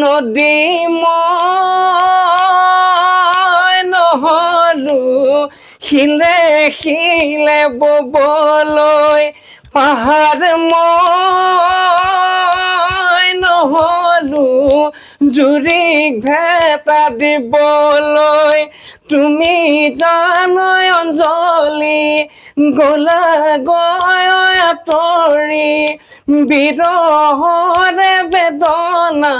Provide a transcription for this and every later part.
নদী মই নহলো শিলে শিলে ববলৈ পাহাৰ মই নহলো জুৰিক ভেটা দিবলৈ তুমি জানৈ অঞ্জলি গলা গৈ আঁতৰি বিৰহৰে বেদনা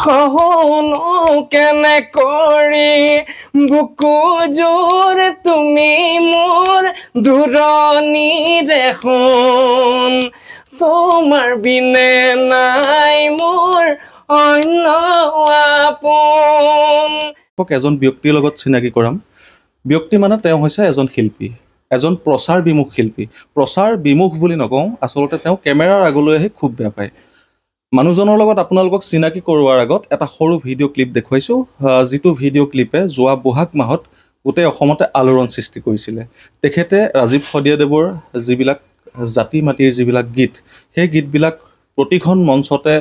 সহুনো কেনে কৰি বুকু জোৰ তুমি মোৰ দূৰণিৰে সোণ তোমাৰ বিনে নাই মোৰ অন্য আপোন। এজন ব্যক্তিৰ লগত চিনাকি কৰাম। ব্যক্তি মানে তেওঁ হৈছে এজন শিল্পী, এজন প্ৰচাৰ বিমুখ শিল্পী। প্ৰচাৰ বিমুখ বুলি নকওঁ, আচলতে তেওঁ কেমেৰাৰ আগলৈ আহি খুব বেয়া পায়। মানুহজনৰ লগত আপোনালোকক চিনাকি কৰোৱাৰ আগত এটা সৰু ভিডিঅ' ক্লিপ দেখুৱাইছোঁ, যিটো ভিডিঅ' ক্লিপে যোৱা বহাগ মাহত গোটেই অসমতে আলোড়ন সৃষ্টি কৰিছিলে। তেখেতে ৰাজীৱ শদিয়াদেৱৰ যিবিলাক জাতি মাটিৰ যিবিলাক গীত, সেই গীতবিলাক প্ৰতিখন মঞ্চতে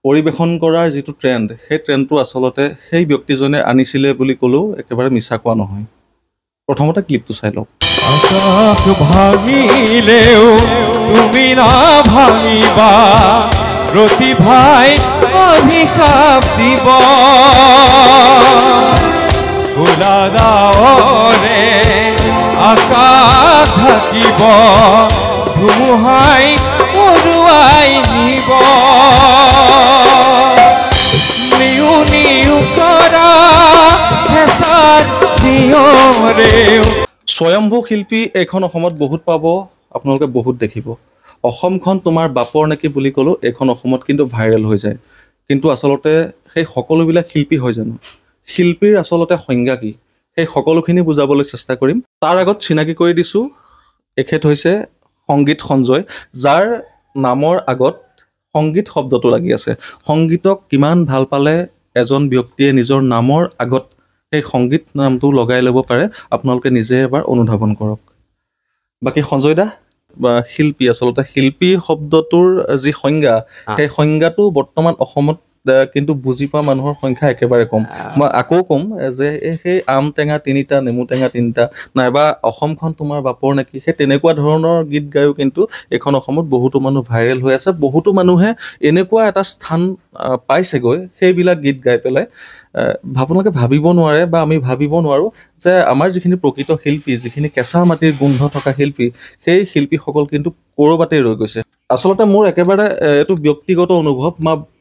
পৰিৱেশন কৰাৰ যিটো ট্ৰেণ্ড, সেই ট্ৰেণ্ডটো আচলতে সেই ব্যক্তিজনে আনিছিলে বুলি ক'লেও একেবাৰে মিছা কোৱা নহয়। প্ৰথমতে ক্লিপটো চাই লওক। আকাশ ভাঙিলেও তুমি না ভাঙিবা, প্ৰতিভাই অভিশাপ দিব, খোলা ডাৱৰে আকাশ ঢাকিব, ধুমুহাই উৰুৱাই নিব, নিউ নিউ কৰা হেঁচাৰ চিঞৰেও। স্বয়ম্ভু শিল্পী এইখন অসমত বহুত পাব, আপোনালোকে বহুত দেখিব। অসমখন তোমাৰ বাপৰ নেকি বুলি ক'লেও এইখন অসমত কিন্তু ভাইৰেল হৈ যায়। কিন্তু আচলতে সেই সকলোবিলাক শিল্পী হয় জানো? শিল্পীৰ আচলতে সংজ্ঞা কি, সেই সকলোখিনি বুজাবলৈ চেষ্টা কৰিম। তাৰ আগত চিনাকি কৰি দিছোঁ, এখেত হৈছে সংগীত সঞ্জয়, যাৰ নামৰ আগত সংগীত শব্দটো লাগি আছে। সংগীতক কিমান ভাল পালে এজন ব্যক্তিয়ে নিজৰ নামৰ আগত সেই সংগীত নামটো লগাই ল'ব পাৰে, আপোনালোকে নিজে এবাৰ অনুধাৱন কৰক। বাকী সঞ্জয় দা, শিল্পী, আচলতে শিল্পী শব্দটোৰ যি সংজ্ঞা, সেই সংজ্ঞাটো বৰ্তমান অসমত কিন্তু বুজি পোৱা মানুহৰ সংখ্যা একেবাৰে কম। মই আকৌ ক'ম যে সেই আম টেঙা তিনিটা, নেমু টেঙা তিনিটা, নাইবা অসমখন তোমাৰ বাপৰ নেকি, সেই তেনেকুৱা ধৰণৰ গীত গায়ো কিন্তু এইখন অসমত বহুতো মানুহ ভাইৰেল হৈ আছে। বহুতো মানুহে এনেকুৱা এটা স্থান পাইছেগৈ সেইবিলাক গীত গাই পেলাই, আপোনালোকে ভাবিব নোৱাৰে বা আমি ভাবিব নোৱাৰোঁ যে আমাৰ যিখিনি প্ৰকৃত শিল্পী, যিখিনি কেঁচা মাটিৰ গোন্ধ থকা শিল্পী, সেই শিল্পীসকল কিন্তু ক'ৰবাতেই ৰৈ গৈছে। আচলতে মোৰ একেবাৰে এইটো ব্যক্তিগত অনুভৱ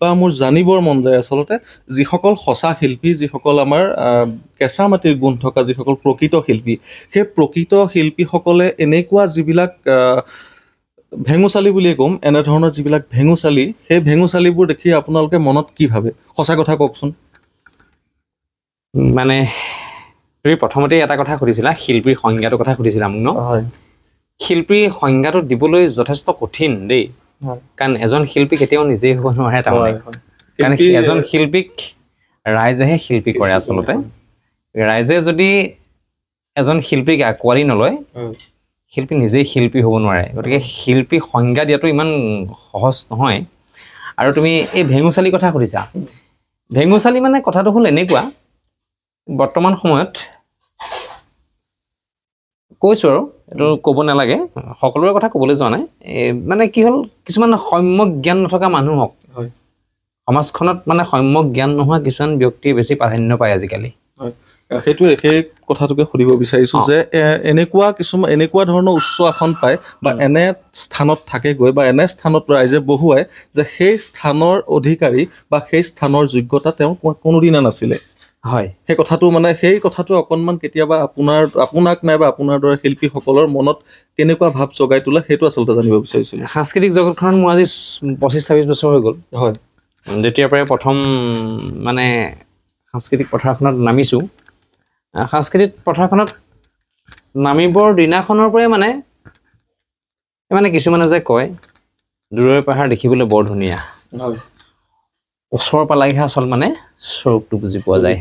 বা মোৰ জানিবৰ মন যায়, আচলতে যিসকল সঁচা শিল্পী, যিসকল আমাৰ কেঁচা মাটিৰ গুণ থকা যিসকল প্ৰকৃত শিল্পী, সেই প্ৰকৃত শিল্পীসকলে এনেকুৱা যিবিলাক ভেঙুচালি বুলিয়ে ক'ম, এনেধৰণৰ যিবিলাক ভেঙুচালি, সেই ভেঙুচালিবোৰ দেখি আপোনালোকে মনত কি ভাবে? সঁচা কথা কওকচোন। মানে তুমি প্ৰথমতে এটা কথা সুধিছিলা, শিল্পীৰ সংজ্ঞাটোৰ কথা সুধিছিলা মোক ন? হয়। শিল্পীৰ সংজ্ঞাটো দিবলৈ যথেষ্ট কঠিন দেই, কাৰণ এজন শিল্পী কেতিয়াও নিজেই হ'ব নোৱাৰে। তাৰমানে কাৰণ এজন শিল্পীক ৰাইজেহে শিল্পী কৰে। আচলতে ৰাইজে যদি এজন শিল্পীক আঁকোৱালি নলয়, শিল্পী নিজেই শিল্পী হ'ব নোৱাৰে। গতিকে শিল্পী সংজ্ঞা দিয়াটো ইমান সহজ নহয়। আৰু তুমি এই ভেঙুচালি কথা সুধিছা, ভেঙুচালি মানে কথাটো হ'ল এনেকুৱা, বৰ্তমান সময়ত কৈছোঁ আৰু এইটো ক'ব নালাগে, সকলোৰে কথা ক'বলৈ যোৱা নাই, মানে কি হ'ল, কিছুমান সম্যক জ্ঞান নথকা মানুহক সমাজখনত মানে সম্যক জ্ঞান নোহোৱা কিছুমান ব্যক্তিয়ে বেছি প্ৰাধান্য পায় আজিকালি। সেইটোৱে, সেই কথাটোকে সুধিব বিচাৰিছোঁ যে এনেকুৱা ধৰণৰ উচ্চ আসন পায় বা এনে স্থানত থাকেগৈ বা এনে স্থানত ৰাইজে বহুৱায় যে সেই স্থানৰ অধিকাৰী বা সেই স্থানৰ যোগ্যতা তেওঁ কোনোদিনা নাছিলে। হয়, সেই কথাটো অকণমান কেতিয়াবা আপোনাক নাইবা আপোনাৰ দৰে শিল্পীসকলৰ মনত কেনেকুৱা ভাৱ জগাই তোলে, সেইটো আচলতে জানিব বিচাৰিছিলোঁ। সাংস্কৃতিক জগতখনত মোৰ আজি 25-26 বছৰ হৈ গ'ল। হয়, যেতিয়াৰ পৰাই প্ৰথম মানে সাংস্কৃতিক পথাৰখনত নামিছোঁ, সাংস্কৃতিক পথাৰখনত নামিবৰ দিনাখনৰ পৰাই মানে কিছুমানে যে কয় দূৰৈৰ পাহাৰ দেখিবলৈ বৰ ধুনীয়া, ওচৰৰ পালাইহে আচল মানে স্বৰূপটো বুজি পোৱা যায়।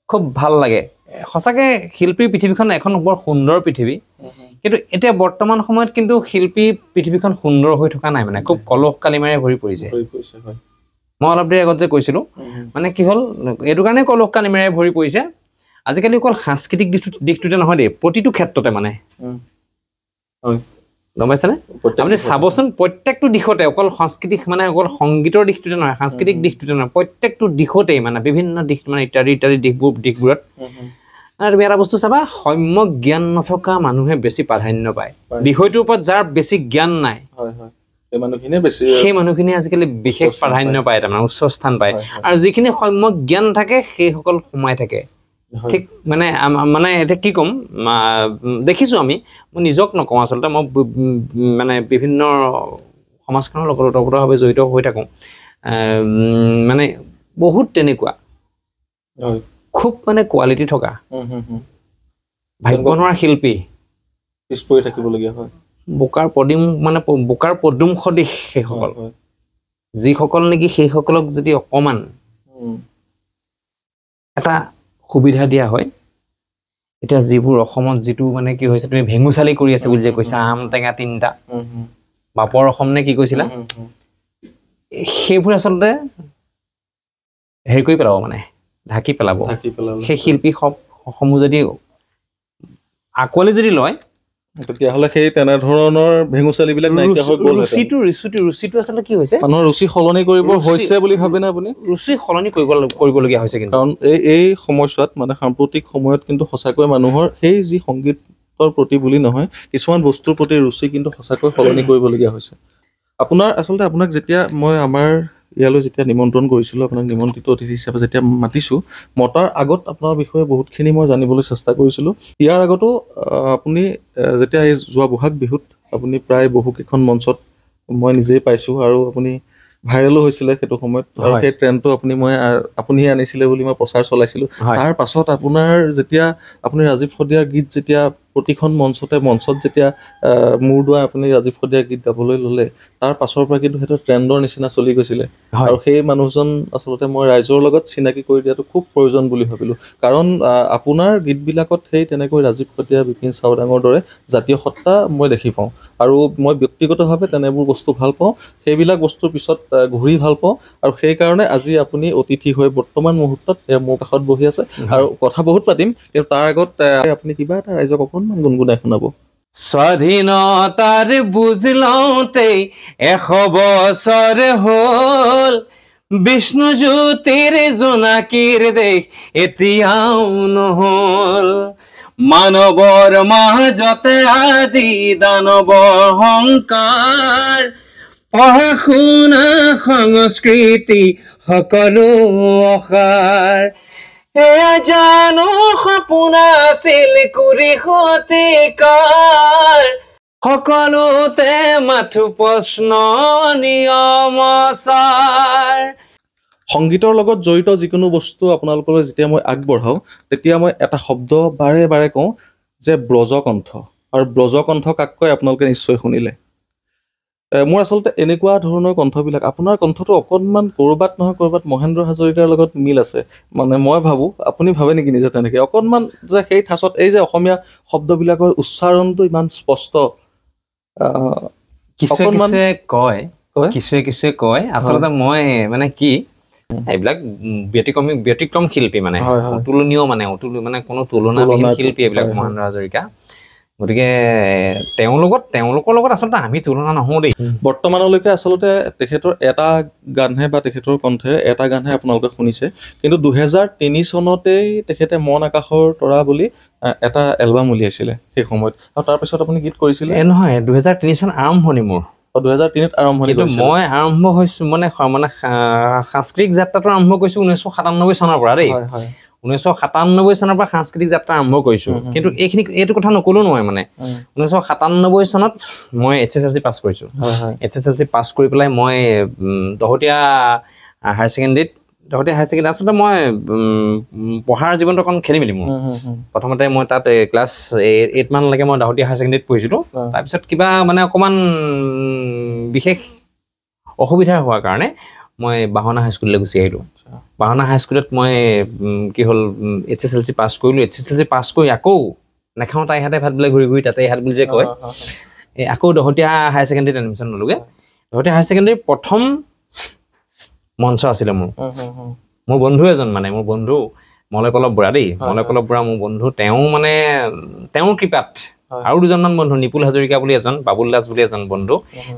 খুব ভাল লাগে সঁচাকৈ। শিল্পীৰ পৃথিৱীখন এখন বৰ সুন্দৰ পৃথিৱী, কিন্তু এতিয়া বৰ্তমান সময়ত কিন্তু শিল্পী পৃথিৱীখন সুন্দৰ হৈ থকা নাই, মানে খুব কলহ কালিমাৰে ভৰি পৰিছে। মই অলপ দেৰি আগত যে কৈছিলোঁ মানে কি হ'ল এইটো কাৰণে কলহ কানিমেৰে ভৰি পৰিছে আজিকালি অকল সাংস্কৃতিক দিশটোতে নহয় দেই প্ৰতিটো ক্ষেত্ৰতে মানে গম পাইছেনে আপুনি চাবচোন প্ৰত্যেকটো দিশতে অকল সাংস্কৃতিক মানে অকল সংগীতৰ দিশটোতে নহয় সাংস্কৃতিক দিশটোতে নহয় প্ৰত্যেকটো দিশতেই মানে বিভিন্ন দিশ মানে ইত্যাদি দিশবোৰত আৰু তুমি এটা বস্তু চাবা সম্যক জ্ঞান নথকা মানুহে বেছি প্ৰাধান্য পায় বিষয়টোৰ ওপৰত যাৰ বেছি জ্ঞান নাই সেই মানুহখিনি আজিকালি বিশেষ প্ৰাধান্য পায় তাৰমানে উচ্চ স্থান পায় আৰু যিখিনি সম্যক জ্ঞান থাকে সেইসকল সোমাই থাকে ঠিক মানে মানে এতিয়া কি ক'ম দেখিছোঁ আমি মই নিজক নকওঁ আচলতে মই মানে বিভিন্ন সমাজখনৰ লগত ওতঃপ্ৰোতভাৱে জড়িত হৈ থাকোঁ মানে বহুত তেনেকুৱা খুব মানে কোৱালিটি থকা ভাগ্যৱানৰ শিল্পী পিছ পৰি থাকিবলগীয়া হয় বোকাৰ পদুম সদৃশ সেইসকল যিসকল নেকি সেইসকলক যদি অকণমান এটা সুবিধা দিয়া হয় এতিয়া যিবোৰ অসমত যিটো মানে কি হৈছে তুমি ভেঙুচালি কৰি আছে বুলি যে কৈছা আম টেঙা 3টা বাপৰ অসম নে কি কৈছিলা সেইবোৰ আচলতে হেৰি কৰি পেলাব মানে ঢাকি পেলাব সেই শিল্পী সমূহ যদি আকোৱালি যদি লয় তেতিয়াহ'লে সেই তেনেধৰণৰ ভেঙুচালিবিলাক নাইকিয়া হৈ গ'ল ৰুচিটো আচলতে কি হৈছে মানুহৰ ৰুচি সলনি কৰিব হৈছে বুলি ভাবেনে আপুনি ৰুচি সলনি কৰিবলগীয়া হৈছে কিন্তু কাৰণ এই সময়ছোৱাত মানে সাম্প্ৰতিক সময়ত কিন্তু সঁচাকৈ মানুহৰ সেই যি সংগীতৰ প্ৰতি বুলি নহয় কিছুমান বস্তুৰ প্ৰতি ৰুচি কিন্তু সঁচাকৈ সলনি কৰিবলগীয়া হৈছে আপোনাক যেতিয়া মই আমাৰ ইয়ালৈ যেতিয়া নিমন্ত্ৰণ কৰিছিলোঁ আপোনাক নিমন্ত্ৰিত অতিথি হিচাপে যেতিয়া মাতিছোঁ মতাৰ আগত আপোনাৰ বিষয়ে বহুতখিনি মই জানিবলৈ চেষ্টা কৰিছিলোঁ ইয়াৰ আগতো আপুনি যেতিয়া এই যোৱা বহাগ বিহুত আপুনি প্ৰায় বহুকেইখন মঞ্চত মই নিজেই পাইছোঁ আৰু আপুনি ভাইৰেলো হৈছিলে সেইটো সময়ত আৰু সেই ট্ৰেণ্ডটো আপুনিয়ে আনিছিলে বুলি মই প্ৰচাৰ চলাইছিলোঁ তাৰ পাছত আপোনাৰ যেতিয়া আপুনি ৰাজীৱ শদিয়াৰ গীত যেতিয়া প্ৰতিখন মঞ্চত যেতিয়া মূৰ দোৱাই আপুনি ৰাজীৱ শদিয়াৰ গীত গাবলৈ ল'লে তাৰ পাছৰ পৰা কিন্তু সেইটো ট্ৰেণ্ডৰ নিচিনা চলি গৈছিলে আৰু সেই মানুহজন আচলতে মই ৰাইজৰ লগত চিনাকি কৰি দিয়াটো খুব প্ৰয়োজন বুলি ভাবিলোঁ কাৰণ আপোনাৰ গীতবিলাকত সেই তেনেকৈ ৰাজীৱ শদিয়া বিপিন চাওডাঙৰ দৰে জাতীয় সত্তা মই দেখি পাওঁ আৰু মই ব্যক্তিগতভাৱে তেনেবোৰ বস্তু ভাল পাওঁ সেইবিলাক বস্তুৰ পিছত ঘূৰি ভাল পাওঁ আৰু সেইকাৰণে আজি আপুনি অতিথি হৈ বৰ্তমান মুহূৰ্তত মোৰ কাষত বহি আছে আৰু কথা বহুত পাতিম কিন্তু তাৰ আগত আপুনি কিবা এটা ৰাইজক অকণমান গুণগুণাই শুনাব স্বাধীনতাৰ বুজ লওঁতেই 100 বছৰ হ'ল বিষ্ণুজ্যোতিৰ জোনাকীৰ দেশ এতিয়াও নহ'ল মানৱৰ মাজতে আজি দানৱৰ সংকাৰ পঢ়া শুনা সংস্কৃতি সকলো অসাৰ এয়া জানো সপোন আছিল কুৰি শতিকাৰ সকলোতে মাথো প্ৰশ্ন নিয়মচাৰ সংগীতৰ লগত জড়িত যিকোনো বস্তু আপোনালোকলৈ যেতিয়া মই আগবঢ়াওঁ তেতিয়া মই এটা শব্দ বাৰে বাৰে কওঁ যে ব্ৰজকণ্ঠ আৰু ব্ৰজকণ্ঠ কাক কয় আপোনালোকে নিশ্চয় শুনিলে মোৰ আচলতে এনেকুৱা ধৰণৰ কণ্ঠবিলাক আপোনাৰ কণ্ঠটো অকণমান ক'ৰবাত নহয় ক'ৰবাত মহেন্দ্ৰ হাজৰিকাৰ লগত মিল আছে মানে মই ভাবোঁ আপুনি ভাবে নেকি নিজে তেনেকৈ অকণমান যে সেই ঠাচত এই যে অসমীয়া শব্দবিলাকৰ উচ্চাৰণটো ইমান স্পষ্ট কিছুৱে কয় আচলতে মই মানে কি এইবিলাক ব্যতিক্ৰম শিল্পী মানে অতুলনীয় মানে কোনো তুলনাবিহীন শিল্পী এইবিলাক মহেন্দ্ৰ হাজৰিকা গতিকে তেওঁলোকৰ লগত আচলতে আমি তুলনা নহওঁ দেই বৰ্তমানলৈকে আচলতে তেখেতৰ এটা গানহে বা তেখেতৰ কণ্ঠেৰে এটা গানহে আপোনালোকে শুনিছে কিন্তু 2003 চনতেই তেখেতে মন আকাশৰ তৰা বুলি এটা এলবাম উলিয়াইছিলে সেই সময়ত আৰু তাৰপিছত আপুনি গীত কৰিছিলে নহয় 2003 চন আৰম্ভণি মোৰ 2003ত আৰম্ভণি কৰিছিল মই আৰম্ভ হৈছোঁ মানে সাংস্কৃতিক যাত্ৰাটো আৰম্ভ কৰিছোঁ 1997 চনৰ পৰা দেই 1997 চনৰ পৰা সাংস্কৃতিক যাত্ৰা আৰম্ভ কৰিছোঁ কিন্তু এইটো কথা নক'লেও নহয় মানে 1997 চনত মই HSLC পাছ কৰিছোঁ HSLC পাছ কৰি পেলাই মই দহোটীয়া হায়াৰ ছেকেণ্ডেৰীত আচলতে মই পঢ়াৰ জীৱনটো অকণ খেলি মেলি মোৰ প্ৰথমতে মই তাত ক্লাছ 8 মানলৈকে মই দহোটীয়া হায়াৰ ছেকেণ্ডেৰীত পঢ়িছিলোঁ তাৰপিছত কিবা মানে অকণমান বিশেষ অসুবিধা হোৱাৰ কাৰণে মই বাহনা হাইস্কুললৈ গুচি আহিলোঁ বাহনা হাইস্কুলত মই কি হ'ল HSLC পাছ কৰিলোঁ HSLC পাছ কৰি আকৌ নাখাওঁ তাই হাতে ভাত বোলে ঘূৰি তাতে হাত বুলি যে কয় আকৌ দহোটীয়া হায়াৰ ছেকেণ্ডেৰীত এডমিশ্যন ল'লোগৈ দহোটীয়া হায়াৰ ছেকেণ্ডেৰীৰ প্ৰথম মঞ্চ আছিলে মোৰ বন্ধু এজন মানে মোৰ বন্ধু মলয় পল্লৱ বৰা দেই মলয় পল্লৱ বৰা মোৰ বন্ধু তেওঁ মানে তেওঁৰ কৃপাত আৰু দুজনমান বন্ধু নিপুল হাজৰিকা বুলি এজন বাবুল দাস বুলি এজন বন্ধু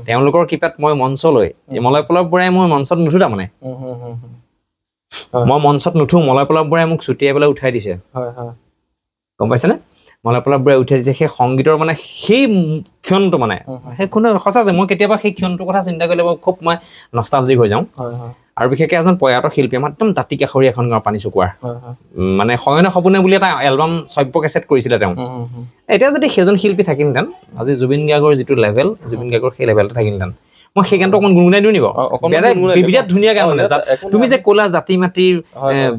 তেওঁলোকৰ কৃপাত মই মঞ্চলৈ মলয় পল্লৱ বৰাই মই মঞ্চত নুঠো তাৰমানে মই মঞ্চত নুঠো মলয় পল্লৱ বৰাই মোক ছুটিয়াই পেলাই উঠাই দিছে গম পাইছেনে মলয় পল্লৱ বৰাই উঠাই দিছে সেই সংগীতৰ মানে সেই ক্ষণটো মানে সেই কোনো সঁচা যে মই কেতিয়াবা সেই ক্ষণটোৰ কথা চিন্তা কৰিলে খুব মই নষ্টালজিক হৈ যাওঁ আৰু বিশেষকৈ এজন প্ৰয়াত শিল্পী আমাৰ একদম দাঁতি কাষৰী এখন গাঁৱৰ পানীচুকুৱাৰ মানে শয়নে সপোনে বুলি এটা এলবাম শ্ৰব্য কেছেট কৰিছিলে তেওঁ এতিয়া যদি সেইজন শিল্পী থাকিলহেঁতেন আজি জুবিন গাৰ্গৰ যিটো লেভেল জুবিন গাৰ্গৰ সেই লেভেলটো থাকিলহেঁতেন মই সেই গানটো অকণমান গুণগুণাই দিওঁ নিব বিৰাট ধুনীয়া গান মানে তুমি যে ক'লা জাতি মাটিৰ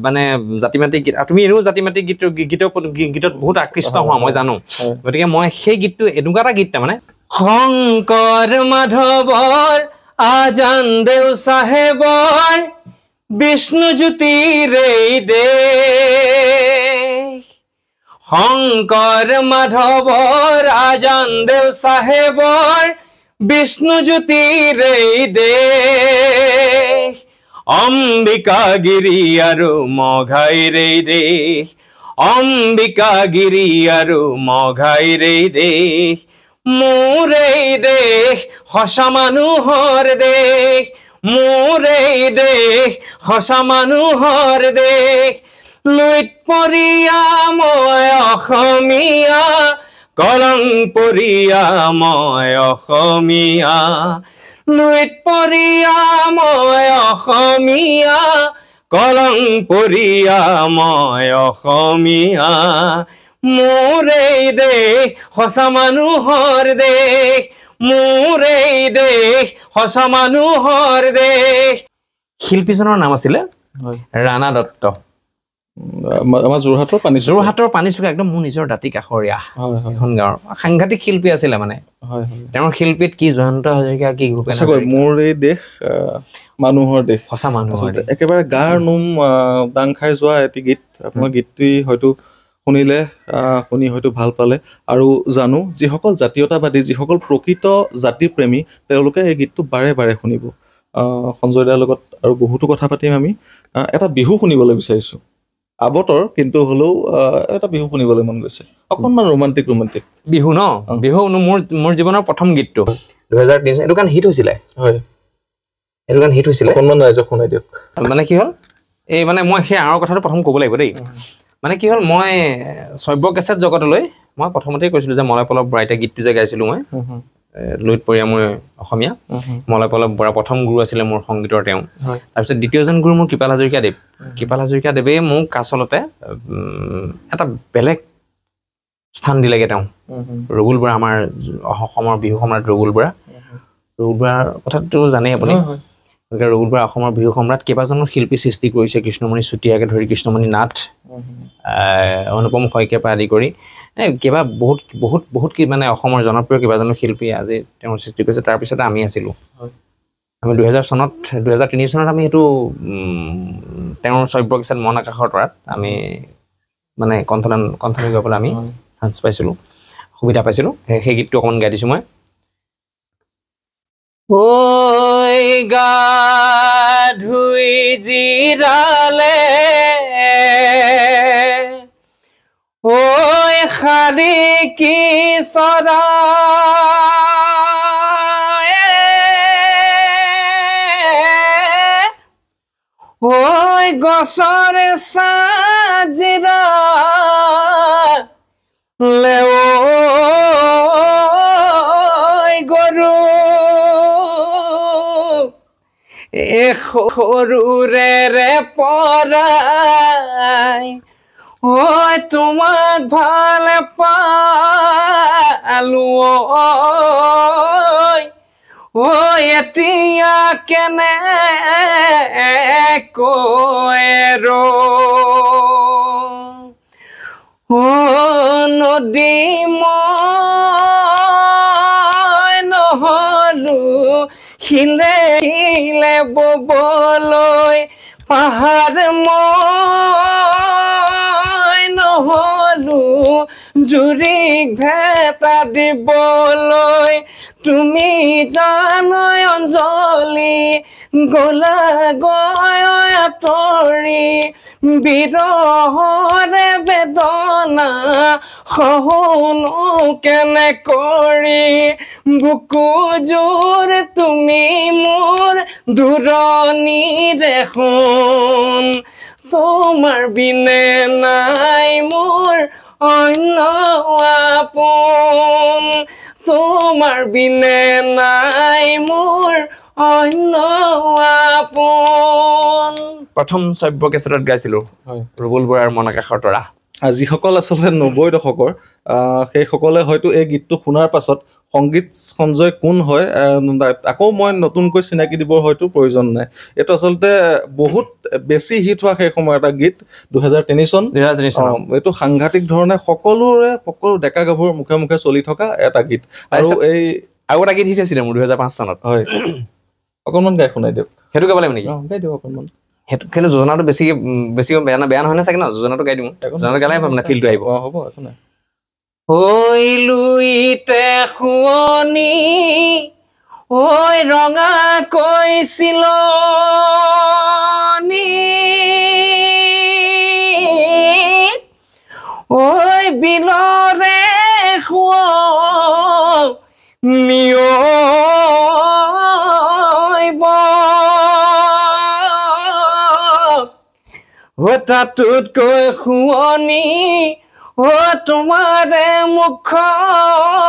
মানে জাতি মাটি গীত তুমি এনেও জাতি মাটি গীতত বহুত আকৃষ্ট হোৱা মই জানো গতিকে মই সেই গীতটো এনেকুৱা এটা গীত তাৰমানে শংকৰ মাধৱৰ আজান দেও চাহেবৰ বিষ্ণুজ্যোতিৰে দেশ শংকৰ মাধৱৰ আজান দেও চাহেবৰ বিষ্ণুজ্যোতিৰে দেশ অম্বিকাগিৰি আৰু মঘাইৰে দেশ অম্বিকাগিৰি আৰু মঘাইৰে দেশ মোৰ এই দেশ সঁচা মানুহৰ দেশ মোৰ এই দেশ সঁচা মানুহৰ দেশ লুইত পৰিয়া মই অসমীয়া কলং পৰিয়া মই অসমীয়া লুইত পৰিয়া মই অসমীয়া কলং পৰিয়া মই অসমীয়া মোৰ এই দেশ সঁচা মানুহৰ দেশ মোৰ এই দেশ সঁচা মানুহৰ দেশ শিল্পীজনৰ নাম আছিলে ৰাণা দত্ত আমাৰ যোৰহাটৰ পানীচুকা একদম মোৰ নিজৰ দাঁতি কাষৰীয়া এখন গাঁৱৰ সাংঘাতিক শিল্পী আছিলে মানে তেওঁৰ শিল্পীত কি জয়ন্ত হাজৰিকা কি ভূপেন মোৰ এই দেশ মানুহৰ দেশ সঁচা মানুহৰ একেবাৰে গাৰ নোম দাং খাই যোৱা এটি গীত আপোনাৰ গীতটি হয়তো শুনি হয়তো ভাল পালে আৰু জানো যিসকল জাতীয়তাবাদী যিসকল প্ৰকৃত জাতিপ্ৰেমী তেওঁলোকে এই গীতটো বাৰে বাৰে শুনিব সঞ্জয় দাৰ লগত আৰু বহুতো কথা পাতিম আমি এটা বিহু শুনিবলৈ বিচাৰিছোঁ আবতৰ কিন্তু হ'লেও এটা বিহু শুনিবলৈ মন গৈছে অকণমান ৰোমান্টিক বিহু ন বিহু মোৰ জীৱনৰ প্ৰথম গীতটো 2003 এইটো গান হিট হৈছিলে এইটো গান হিট হৈছিলে অকণমান ৰাইজক শুনাই দিয়ক মানে কি হ'ল এই মানে মই সেই আঁৰৰ কথাটো প্ৰথম ক'ব লাগিব দেই মানে কি হ'ল মই শ্ৰব্য কেছেট জগতলৈ মই প্ৰথমতেই কৈছিলোঁ যে মলয় পল্লৱ বৰা এতিয়া গীতটো যে গাইছিলোঁ মই লুইত পৰিয়া মই অসমীয়া মলয় পল্লৱ বৰা প্ৰথম গুৰু আছিলে মোৰ সংগীতৰ তেওঁ তাৰপিছত দ্বিতীয়জন গুৰু মোৰ কৃপাল হাজৰিকা দেৱে মোক আচলতে এটা বেলেগ স্থান দিলেগৈ তেওঁ ৰঘুল বৰা আমাৰ অসমৰ বিহু সম্ৰাট ৰঘুল বৰাৰ কথাটো জানেই আপুনি গতিকে ৰঘুল বৰা অসমৰ বিহু সম্ৰাট কেইবাজনো শিল্পী সৃষ্টি কৰিছে কৃষ্ণমণি চুতীয়াকে ধৰি কৃষ্ণমণি নাথ অনুপম শইকীয়াৰ পৰা আদি কৰি কিবা বহুত কি মানে অসমৰ জনপ্ৰিয় কেইবাজনো শিল্পী আজি তেওঁৰ সৃষ্টি কৰিছে তাৰপিছতে আমি আছিলোঁ আমি 2003 চনত আমি সেইটো তেওঁৰ শ্ৰব্য কেছেট মন আকাশৰ তৰাত আমি মানে কণ্ঠনি গাবলৈ আমি চান্স পাইছিলোঁ সুবিধা পাইছিলোঁ সেই গীতটো অকণমান গাই দিছোঁ মই ঐ গা ধুই জিৰালে ঐ শাৰী কি চৰা ঐ গছৰ সাজিৰা লেও গৰু সৰুৰে পৰাই ঐ তোমাক ভাল পালো ঐ এতিয়া কেনে কৈৰো নদী মই নহলো শিলে ববলৈ পাহাৰ মই নহলো জুৰিক ভেটা দিবলৈ তুমি জানৈ অঞ্জলি গলা গয় আঁতৰি বিৰহৰে বেদনা সহনো কেনে কৰি বুকুযোৰ তুমি মোৰ দূৰণিৰে সোণ তোমাৰ বিনে নাই মোৰ অন্য আপোন তোমাৰ বিনে নাই মোৰ অন্য আপোন প্ৰথম শ্ৰাব্য কেছেটত গাইছিলো ৰুবুল বৰাৰ মন আকাশৰ তৰা যিসকল আচলতে 90 দশকৰ সেইসকলে হয়তো এই গীতটো শুনাৰ পাছত সংগীত সঞ্জয় কোন হয় আকৌ মই নতুনকৈ চিনাকি দিবৰ হয়তো প্ৰয়োজন নাই এইটো আচলতে বহুত বেছি হিট হোৱা সেই সময়ৰ এটা গীত 2003 চন এইটো সাংঘাতিক ধৰণে সকলো ডেকা গাভৰুৰ মুখে মুখে চলি থকা এটা গীত আৰু এই আৰু এটা গীত হিট হৈছিলে মোৰ 2005 চনত হয় অকণমান গাই শুনাই দিয়ক সেইটো গাব লাগিব নেকি গাই দিয়ক অকণমান সেইটো কিন্তু যোজনাটো বেছি বেয়া নহয় চাগে ন যোজনাটো গাই দিওঁ যোজনাটো গালে মানে ফিলটো আহিব হ'ব একো নাই হৈলুইতে শুৱনি ঐ ৰঙা কৈছিল ঐ বিলৰে শুৱনিয়ব তাতোতকৈ শুৱনি তোমাৰে মুখনিয়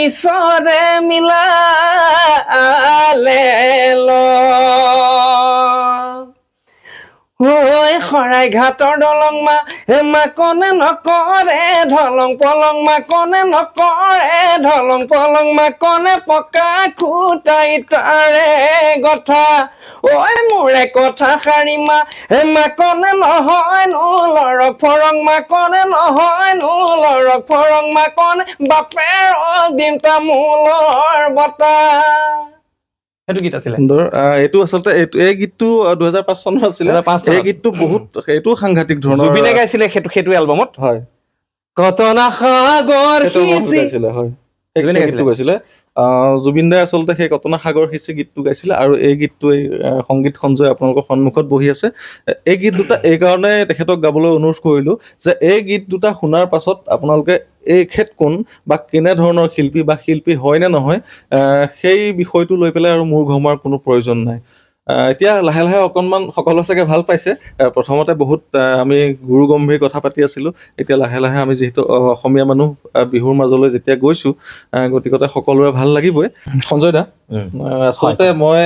ঈশ্বৰে মিলালে শৰাই ঘাটৰ দলং মা কনে নকৰে ঢলং পলং মা কনে নকৰে ঢলং পলং মা কনে পকা খুটাই তাৰে কথা মোৰে কথা শাৰী মা কনে নহয় নো লৰক ফৰং মা কনে নহয় নো লৰক ফৰং মা কনে বাপেৰ দিম তামোলৰ বতাহ সেইটো গীত আছিলে সুন্দৰ এইটো আচলতে এই গীতটো 2005 চনৰ আছিলে এই গীতটো বহুত এইটো সাংঘাতিক ধৰণৰ জুবিনে গাইছিলে সেইটো এলবামত হয় কতনা সাগৰ গাইছিলে হয় গীতটো গাইছিলে জুবিন দাই আচলতে সেই কতনা সাগৰ সিঁচি গীতটো গাইছিলে আৰু এই গীতটো এই সংগীত সঞ্জয় আপোনালোকৰ সন্মুখত বহি আছে এই গীত দুটা এইকাৰণে তেখেতক গাবলৈ অনুৰোধ কৰিলোঁ যে এই গীত দুটা শুনাৰ পাছত আপোনালোকে এইখেত কোন বা কেনেধৰণৰ শিল্পী বা শিল্পী হয় নে নহয় সেই বিষয়টো লৈ পেলাই আৰু মূৰ ঘমাৰ কোনো প্ৰয়োজন নাই এতিয়া লাহে লাহে অকণমান সকলো চাগে ভাল পাইছে প্ৰথমতে বহুত আমি গুৰু গম্ভীৰ কথা পাতি আছিলোঁ এতিয়া লাহে লাহে আমি যিহেতু অসমীয়া মানুহ বিহুৰ মাজলৈ যেতিয়া গৈছোঁ গতিকতে সকলোৰে ভাল লাগিবই সঞ্জয় দা আচলতে মই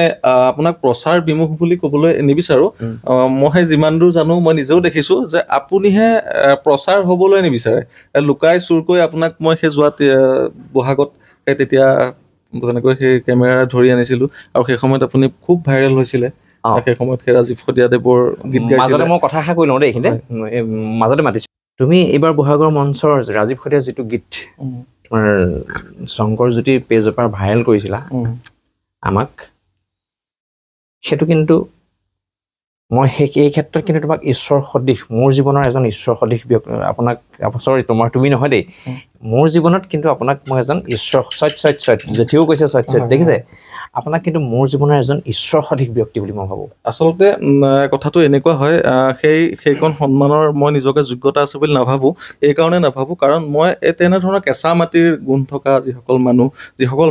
আপোনাক প্ৰচাৰ বিমুখ বুলি ক'বলৈ নিবিচাৰোঁ মই যিমান দূৰ জানো মই নিজেও দেখিছোঁ যে আপুনিহে প্ৰচাৰ হ'বলৈ নিবিচাৰে লুকাই চুৰকৈ আপোনাক মই সেই যোৱা বহাগত তেতিয়া তেনেকৈ সেই কেমেৰা ধৰি আনিছিলোঁ আৰু সেই সময়ত আপুনি খুব ভাইৰেল হৈছিলে সেই সময়ত সেই ৰাজীৱ খদিয়াদেৱৰ গীত গাইছিলে মই কথা এষাৰ কৈ লওঁ দেই এইখিনিতে মাজতে মাতিছোঁ তুমি এইবাৰ বহাগৰ মঞ্চৰ ৰাজীৱ খদিয়াৰ যিটো গীত তোমাৰ শংকৰ জ্যোতিৰ পেজৰ পৰা ভাইৰেল কৰিছিলা আমাক সেইটো কিন্তু মই এই ক্ষেত্ৰত কিন্তু তোমাক ঈশ্বৰ সদৃশ মোৰ জীৱনৰ এজন ঈশ্বৰ সদৃশ আপোনাক চৰি তুমি নহয় দেই মোৰ জীৱনত কিন্তু আপোনাক মই এজন ঈশ্বৰ জেঠিও কৈছে দেখিছে আপোনাক কিন্তু মোৰ জীৱনৰ এজন ঈশ্বৰ সদৃশ ব্যক্তি বুলি মই ভাবোঁ আচলতে কথাটো এনেকুৱা হয় সেইকণ সন্মানৰ মই নিজকে যোগ্যতা আছে বুলি নাভাবোঁ এইকাৰণে নাভাবোঁ কাৰণ মই তেনেধৰণৰ কেঁচা মাটিৰ গুণ থকা যিসকল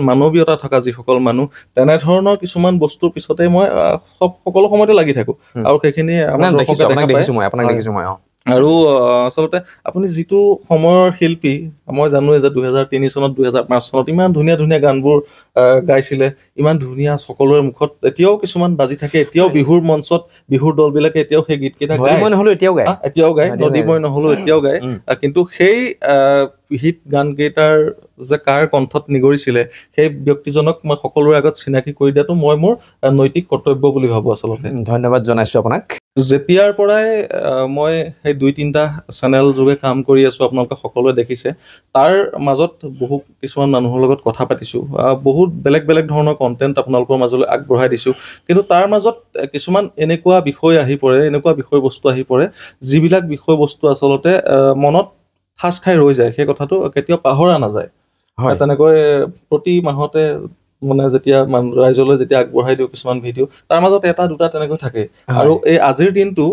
মানৱীয়তা থকা যিসকল মানুহ তেনেধৰণৰ কিছুমান বস্তুৰ পিছতে মই সকলো সময়তে লাগি থাকোঁ আৰু সেইখিনি আৰু আচলতে আপুনি যিটো সময়ৰ শিল্পী মই জানোৱেই যে 2003 চনত 2005 চনত ইমান ধুনীয়া ধুনীয়া গানবোৰ গাইছিলে ইমান ধুনীয়া সকলোৰে মুখত এতিয়াও কিছুমান বাজি থাকে এতিয়াও বিহুৰ মঞ্চত বিহুৰ দলবিলাকে এতিয়াও সেই গীতকেইটা এতিয়াও গায় নদীময় নহ'লেও এতিয়াও গায় কিন্তু সেই হিট গানকেইটাৰ যে কাৰ কণ্ঠত নিগৰিছিলে সেই ব্যক্তিজনক মই সকলোৰে আগত চিনাকি কৰি দিয়াটো মই মোৰ নৈতিক কৰ্তব্য বুলি ভাবোঁ আচলতে ধন্যবাদ জনাইছোঁ আপোনাক যেতিয়াৰ পৰাই মই সেই 2-3টা চেনেল যোগে কাম কৰি আছোঁ আপোনালোকে সকলোৱে দেখিছে তাৰ মাজত বহু কিছুমান মানুহৰ লগত কথা পাতিছোঁ বহুত বেলেগ বেলেগ ধৰণৰ কণ্টেণ্ট আপোনালোকৰ মাজলৈ আগবঢ়াই দিছোঁ কিন্তু তাৰ মাজত কিছুমান এনেকুৱা বিষয় আহি পৰে এনেকুৱা বিষয়বস্তু আহি পৰে যিবিলাক বিষয়বস্তু আচলতে মনত সাজ খাই ৰৈ যায় সেই কথাটো কেতিয়াও পাহৰা নাযায় তেনেকৈ প্ৰতি মাহতে মানে যেতিয়া ৰাইজলৈ যেতিয়া আগবঢ়াই দিওঁ কিছুমান ভিডিঅ' তাৰ মাজত এটা দুটা তেনেকৈ থাকে আৰু এই আজিৰ দিনটো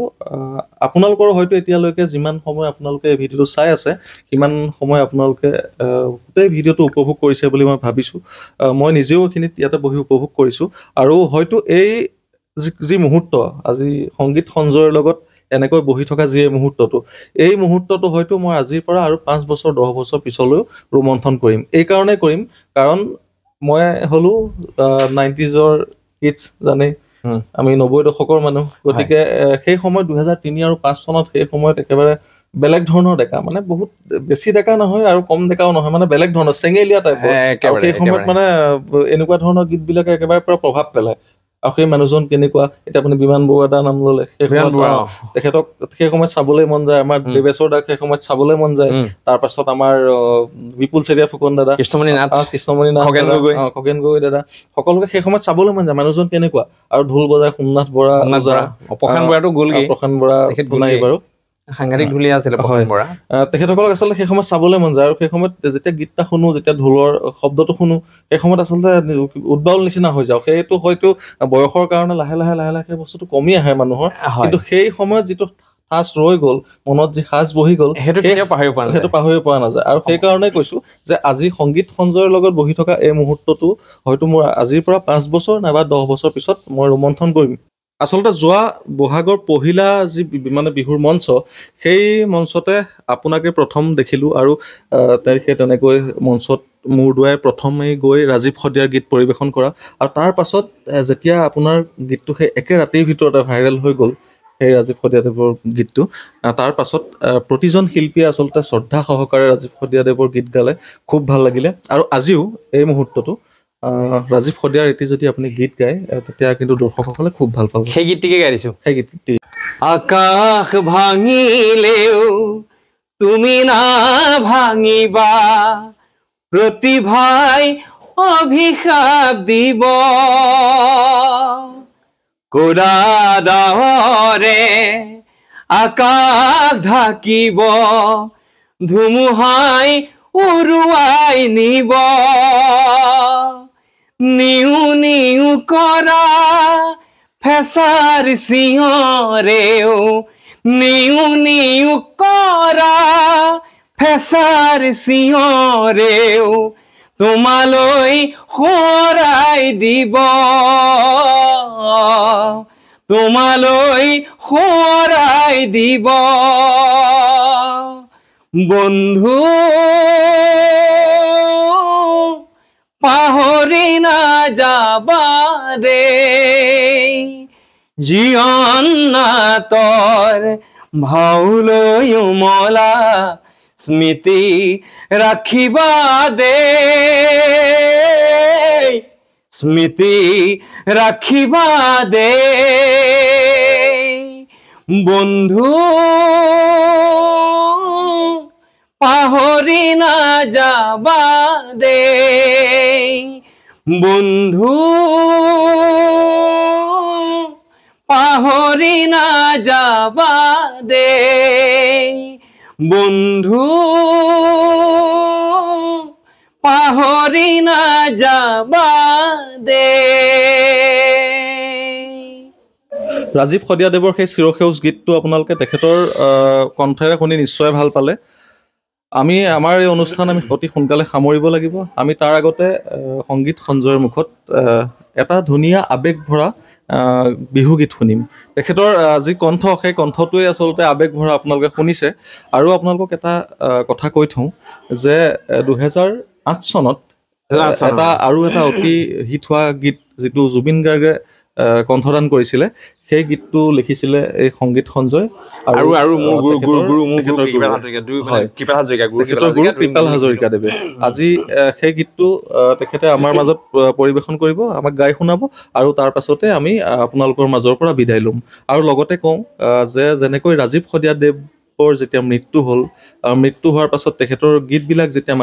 আপোনালোকৰ হয়তো এতিয়ালৈকে যিমান সময় আপোনালোকে এই ভিডিঅ'টো চাই আছে সিমান সময় আপোনালোকে গোটেই ভিডিঅ'টো উপভোগ কৰিছে বুলি মই ভাবিছোঁ মই নিজেও এইখিনিত ইয়াতে বহি উপভোগ কৰিছোঁ আৰু হয়তো এই যি মুহূৰ্ত আজি সংগীত সঞ্জয়ৰ লগত এনেকৈ বহি থকা যি মুহূৰ্তটো এই মুহূৰ্তটো হয়তো মই আজিৰ পৰা আৰু 5 বছৰ 10 বছৰ পিছলৈও ৰোমন্থন কৰিম এইকাৰণে কৰিম কাৰণ মই হলো 90s কিডছ জানে আমি 90 দশকৰ মানুহ গতিকে সেই সময় 2003 আৰু 5 চনত সেই সময়ত একেবাৰে বেলেগ ধৰণৰ ডেকা মানে বহুত বেছি ডেকা নহয় আৰু কম ডেকাও নহয় মানে বেলেগ ধৰণৰ চেঙেলীয়া টাইপৰ সেই সময়ত মানে এনেকুৱা ধৰণৰ গীতবিলাকে একেবাৰে পুৰা প্ৰভাৱ পেলায় আৰু সেই মানুহজন কেনেকুৱা এতিয়া আপুনি বিমান বৰুৱাৰ নাম ল'লে তেখেতক সেই সময়ত চাবলৈ মন যায় আমাৰ দেৱেশ্বৰ দাক সেই সময়ত চাবলৈ মন যায় তাৰপাছত আমাৰ বিপুল চেতিয়া ফুকন দাদা কৃষ্ণমণি নাথ খগেন গগৈ দাদা সকলোকে সেই সময়ত চাবলৈ মন যায় মানুহজন কেনেকুৱা আৰু ঢোল বজাই সোমনাথ বৰা প্ৰশান্ত বৰাটো গ'লগে প্ৰশান্ত বৰা নাই বাৰু সাংঘাতিক ঢুলীয়া আছিলে প্ৰশান্ত বৰা তেখেতসকলক আচলতে সেই সময়ত চাবলৈ মন যায় আৰু সেই সময়ত যেতিয়া গীতটা শুনো যেতিয়া ঢোলৰ শব্দটো শুনো সেই সময়ত আচলতে উদ্বাউল নিচিনা হৈ যাওঁ সেইটো হয়তো বয়সৰ কাৰণে লাহে লাহে সেই বস্তুটো কমি আহে মানুহৰ কিন্তু সেই সময়ত যিটো সাজ ৰৈ গ'ল মনত যি সাজ বহি গ'ল সেইটো পাহৰিব পৰা নাযায় আৰু সেইকাৰণে কৈছোঁ যে আজি সংগীত সঞ্জয়ৰ লগত বহি থকা এই মুহূৰ্তটো হয়তো মোৰ আজিৰ পৰা 5 বছৰ নাইবা 10 বছৰ পিছত মই ৰোমন্থন কৰিম আচলতে যোৱা বহাগৰ পহিলা যি মানে বিহুৰ মঞ্চ সেই মঞ্চতে আপোনাকে প্ৰথম দেখিলোঁ আৰু সেই তেনেকৈ মঞ্চত মূৰ দুৱাই প্ৰথমেই গৈ ৰাজীৱ শদিয়াৰ গীত পৰিৱেশন কৰা আৰু তাৰ পাছত যেতিয়া আপোনাৰ গীতটো সেই একে ৰাতিৰ ভিতৰতে ভাইৰেল হৈ গ'ল সেই ৰাজীৱ শদিয়াদেৱৰ গীতটো তাৰ পাছত প্ৰতিজন শিল্পীয়ে আচলতে শ্ৰদ্ধা সহকাৰে ৰাজীৱ শদিয়াদেৱৰ গীত গালে খুব ভাল লাগিলে আৰু আজিও এই মুহূৰ্তটো ৰাজীৱ শদিয়াৰ এটি যদি আপুনি গীত গায় তেতিয়া কিন্তু দৰ্শকসকলে খুব ভাল পাব সেই গীতটিকে গাই দিছোঁ সেই গীতটি আকাশ ভাঙিলেও তুমি না ভাঙিবা প্ৰতিভাই অভিশাপ দিব কোৰা ডাৱৰে আকাশ ঢাকিব ধুমুহাই উৰুৱাই নিব নিউ নিউ কৰা ফেঁচাৰ চিঞৰেও নিউ নিউ কৰা ফেঁচাৰ চিঞৰেও তোমালৈ সোঁৱৰাই দিব তোমালৈ সোঁৱৰাই দিব বন্ধু পাহৰি নাযাবা দেই জীৱন নাতৰ ভাওলৈ উমলা স্মৃতি ৰাখিবা দেই স্মৃতি ৰাখিবা দেই বন্ধু পাহৰি নাযাবা দেই বন্ধু পাহৰি নাযাবা দেই বন্ধু পাহৰি নাযাবা দেই ৰাজীৱ শদিয়াদেৱৰ সেই চিৰসেউজ গীতটো আপোনালোকে তেখেতৰ কণ্ঠেৰে শুনি নিশ্চয় ভাল পালে আমি আমাৰ এই অনুষ্ঠান আমি অতি সোনকালে সামৰিব লাগিব আমি তাৰ আগতে সংগীত সঞ্জয়ৰ মুখত এটা ধুনীয়া আৱেগ ভৰা বিহু গীত শুনিম তেখেতৰ যি কণ্ঠ সেই কণ্ঠটোৱে আচলতে আৱেগ ভৰা আপোনালোকে শুনিছে আৰু আপোনালোকক এটা কথা কৈ থওঁ যে 2008 চনত আৰু এটা অতি হিট হোৱা গীত যিটো জুবিন গাৰ্গে কণ্ঠদান কৰিছিলে সেই গীতটো লিখিছিলে এই সংগীত সঞ্জয় আৰু মোৰ গুৰু কৃপাল হাজৰিকাদেৱে আজি সেই গীতটো তেখেতে আমাৰ মাজত পৰিৱেশন কৰিব আমাক গাই শুনাব আৰু তাৰ পাছতে আমি আপোনালোকৰ মাজৰ পৰা বিদায় ল'ম আৰু লগতে কওঁ যে যেনেকৈ ৰাজীৱ শদিয়াদেৱ যেতিয়া মৃত্যু হ'ল মৃত্যু হোৱাৰ পাছত তেখেতৰ গীতবিলাক যেতিয়া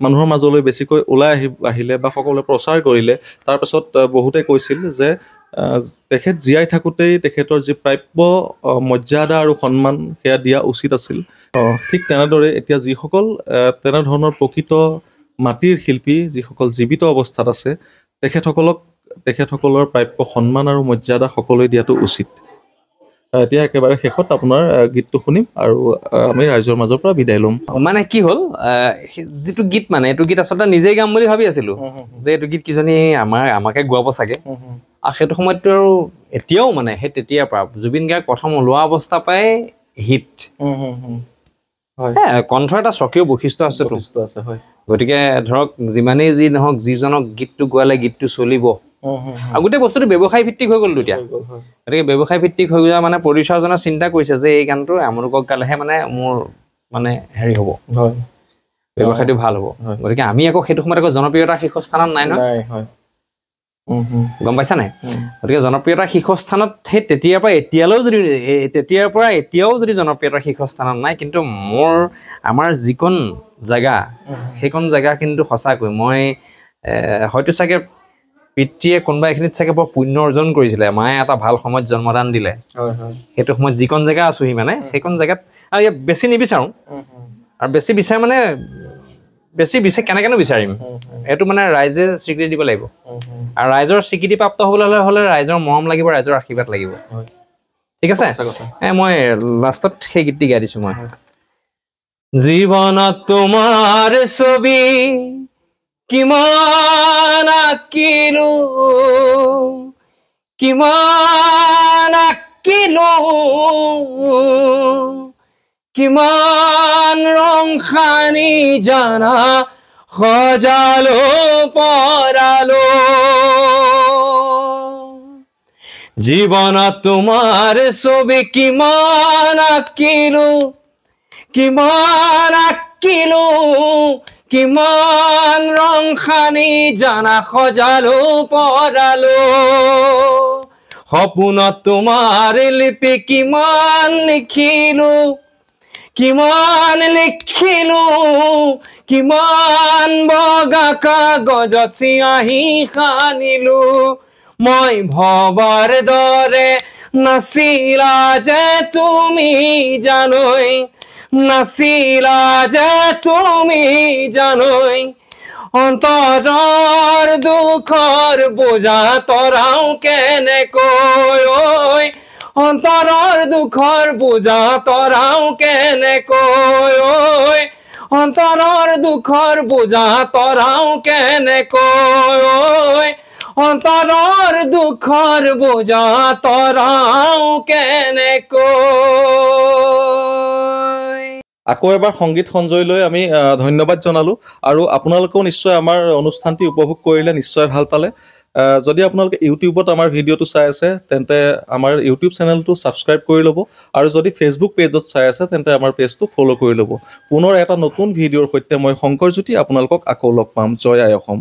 মানুহৰ মাজলৈ বেছিকৈ ওলাই আহিলে বা সকলোৱে প্ৰচাৰ কৰিলে তাৰপাছত বহুতে কৈছিল যে তেখেত জীয়াই থাকোঁতেই তেখেতৰ যি প্ৰাপ্য মৰ্যাদা আৰু সন্মান সেয়া দিয়া উচিত আছিল ঠিক তেনেদৰে এতিয়া যিসকল তেনেধৰণৰ প্ৰকৃত মাটিৰ শিল্পী যিসকল জীৱিত অৱস্থাত আছে তেখেতসকলৰ প্ৰাপ্য সন্মান আৰু মৰ্যাদা সকলোৱে দিয়াটো উচিত এতিয়া একেবাৰে শেষত আপোনাৰ গীতটো শুনিম আৰু আমি ৰাইজৰ মাজৰ পৰা বিদায় ল'ম মানে কি হ'ল যিটো গীত মানে এইটো গীত আচলতে নিজেই গাম বুলি ভাবি আছিলোঁ যে এইটো গীত কিজনী আমাকে গোৱাব চাগে আৰু সেইটো সময়ততো আৰু এতিয়াও মানে সেই তেতিয়াৰ পৰা জুবিন গাৰ্গ প্ৰথম ওলোৱা অৱস্থা পৰাই হিট কণ্ঠৰ এটা স্বকীয় বৈশিষ্ট্য আছে গতিকে ধৰক যিমানেই যি নহওক যিজনক গীতটো গোৱালে গীতটো চলিব আৰু গোটেই বস্তুটো ব্যৱসায় ভিত্তিক হৈ গ'লতো এতিয়া গতিকে ব্যৱসায় ভিত্তিক হৈ যোৱা মানে প্ৰডিউচাৰজনে চিন্তা কৰিছে যে এই গানটো আমলোকক গালেহে মানে মোৰ মানে হেৰি হ'ব ব্যৱসায়টো ভাল হ'ব গতিকে আমি আকৌ সেইটো সময়ত আকৌ জনপ্ৰিয়তাৰ শীৰ্ষস্থানত নাই নহয় গম পাইছা নাই গতিকে জনপ্ৰিয়তাৰ শীৰ্ষস্থানত সেই তেতিয়াৰ পৰা এতিয়াও যদি জনপ্ৰিয়তাৰ শীৰ্ষস্থানত নাই কিন্তু আমাৰ যিকণ জেগা সেইকণ জেগা কিন্তু সঁচাকৈ মই হয়তো চাগে পিতৃয়ে কোনোবা এখিনিত চাগে বৰ পুণ্য অৰ্জন কৰিছিলে মায়ে এটা ভাল সময়ত জন্মদান দিলে সেইটো সময়ত যিকণ জেগা আছোহি মানে সেইকণ জেগাত আৰু ইয়াত বেছি নিবিচাৰোঁ আৰু বেছি বিচাৰ মানে কেনেকেনো বিচাৰিম এইটো মানে ৰাইজে স্বীকৃতি দিব লাগিব আৰু ৰাইজৰ স্বীকৃতিপ্ৰাপ্ত হ'বলৈ হ'লে ৰাইজৰ মৰম লাগিব ৰাইজৰ আশীৰ্বাদ লাগিব ঠিক আছে মই লাষ্টত সেই গীতটি গাই দিছোঁ মই জীৱনত তোমাৰ ছবি কিমান আঁকিলো কিমান ৰং সানি জানা সজালো পৰালো জীৱনত তোমাৰ ছবি কিমান আঁকিলো কিমান ৰং সানি জানা সজালো পৰালো সপোনত তোমাৰ লিপি কিমান লিখিলো কিমান বগা কাগজত চিয়াঁহী সানিলো মই ভবাৰ দৰে নাছিলা যে তুমি জানৈ অন্তৰৰ দুখৰ বোজা তৰাও কেনেকৈ অন্তৰৰ দুখৰ বোজা তৰাও কেনেকৈ অন্তৰৰ দুখৰ বোজা তৰাও কেনেকৈ অন্তৰৰ দুখৰ বোজা তৰাও কেনেকৈ আকৌ এবাৰ সংগীত সঞ্জয়লৈ আমি ধন্যবাদ জনালোঁ আৰু আপোনালোকেও নিশ্চয় আমাৰ অনুষ্ঠানটি উপভোগ কৰিলে নিশ্চয় ভাল পালে যদি আপোনালোকে ইউটিউবত আমাৰ ভিডিঅ'টো চাই আছে তেন্তে আমাৰ ইউটিউব চেনেলটো ছাবস্ক্ৰাইব কৰি ল'ব আৰু যদি ফেচবুক পেজত চাই আছে তেন্তে আমাৰ পেজটো ফ'ল' কৰি ল'ব পুনৰ এটা নতুন ভিডিঅ'ৰ সৈতে মই শংকৰজ্যোতি আপোনালোকক আকৌ লগ পাম জয় আই অসম